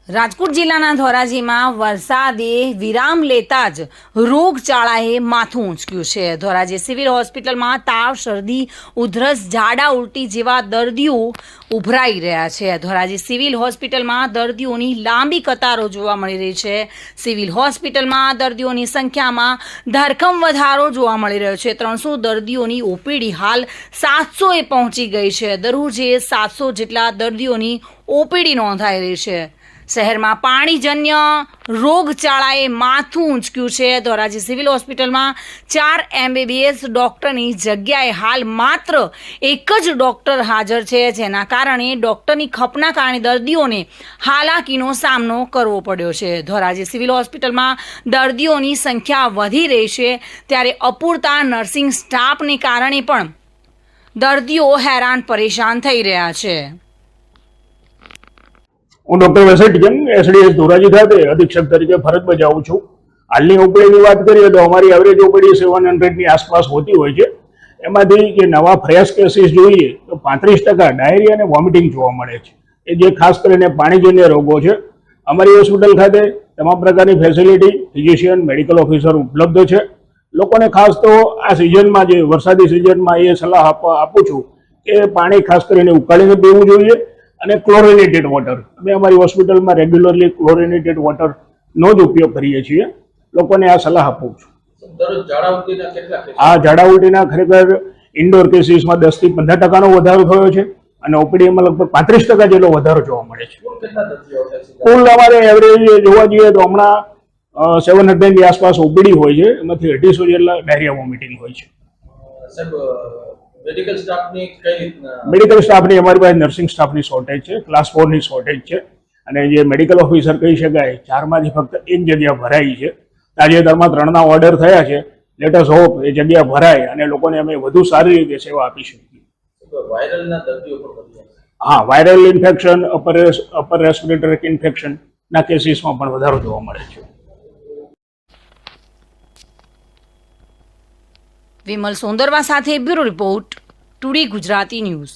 રાજકોટ જિલ્લાના ધોરાજીમાં વરસાદે વિરામ લેતા જ રોગચાળાએ માથું ઊંચક્યું છે। ધોરાજી સિવિલ હોસ્પિટલમાં તાવ, શરદી, ઉધરસ, ઝાડા ઉલટી જેવા દર્દીઓ ઉભરાઈ રહ્યા છે। ધોરાજી સિવિલ હોસ્પિટલમાં દર્દીઓની લાંબી કતારો જોવા મળી રહી છે। સિવિલ હોસ્પિટલમાં દર્દીઓની સંખ્યામાં ધરખમ વધારો જોવા મળી રહ્યો છે। 300 દર્દીઓની ઓપીડી હાલ 700એ પહોંચી ગઈ છે। દરરોજે 700 જેટલા દર્દીઓની ઓપીડી નોંધાઈ રહી છે। શહેરમાં પાણીજન્ય રોગચાળાએ માથું ઊંચક્યું છે। ધોરાજી સિવિલ હોસ્પિટલમાં 4 MBBS ડૉક્ટરની જગ્યાએ હાલ માત્ર એક જ ડૉક્ટર હાજર છે, જેના કારણે ડૉક્ટરની ખપના કારણે દર્દીઓને હાલાકીનો સામનો કરવો પડ્યો છે। ધોરાજી સિવિલ હોસ્પિટલમાં દર્દીઓની સંખ્યા વધી રહી છે, ત્યારે અપૂરતા નર્સિંગ સ્ટાફને કારણે પણ દર્દીઓ હેરાન પરેશાન થઈ રહ્યા છે। હું ડોક્ટર વેસેટિયન એસડીએસ ધોરાજી ખાતે અધિક્ષક તરીકે ફરજ બજાવું છું। હાલની ઓપીડીની વાત કરીએ તો અમારી એવરેજ ઓપીડી 700ની આસપાસ હોતી હોય છે। એમાંથી જે નવા ફ્રેશ કેસીસ જોઈએ તો 35% ડાયરિયા અને વોમિટિંગ જોવા મળે છે, એ જે ખાસ કરીને પાણીજન્ય રોગો છે। અમારી હોસ્પિટલ ખાતે તમામ પ્રકારની ફેસિલિટી, ફિઝિશિયન, મેડિકલ ઓફિસર ઉપલબ્ધ છે। લોકોને ખાસ તો આ સિઝનમાં, જે વરસાદી સિઝનમાં, એ સલાહ આપું છું કે પાણી ખાસ કરીને ઉકાળીને પીવું જોઈએ અને ક્લોરિનેટેડ વોટર, અમે અમારી હોસ્પિટલમાં રેગ્યુલરલી ક્લોરિનેટેડ વોટરનો જ ઉપયોગ કરીએ છીએ। લોકોને આ સલાહ આપું છું। ઝાડા ઉલટીના ખરેખર ઇન્ડોર કેસીસમાં 10 થી 15% વધારો થયો છે અને ઓપીડીમાં લગભગ 35% જેટલો વધારો જોવા મળે છે। કુલ અમારે એવરેજ જોવા જઈએ તો હમણાં 700ની આસપાસ ઓપીડી હોય છે, એમાંથી 250 જેટલા ડાયરિયા વોમિટિંગ હોય છે। મેડિકલ સ્ટાફની અમારી પાસે નર્સિંગ સ્ટાફની શોર્ટેજ છે, ક્લાસ 4ની શોર્ટેજ છે અને જે મેડિકલ ઓફિસર કહી શકાય 4માંથી ફક્ત 1 જગ્યા ભરાઈ છે। તાજેતરમાં 3ના ઓર્ડર થયા છે। લેટ અસ હોપ એ જગ્યા ભરાય અને લોકોને અમે વધુ સારી રીતે સેવા આપી શકીએ। હા, વાયરલ ઇન્ફેક્શન, અપર રેસ્પિરેટરી ઇન્ફેક્શનના કેસીસમાં પણ વધારો જોવા મળે છે। વિમલ સોંદરવા સાથે bureau report, today Gujarati news.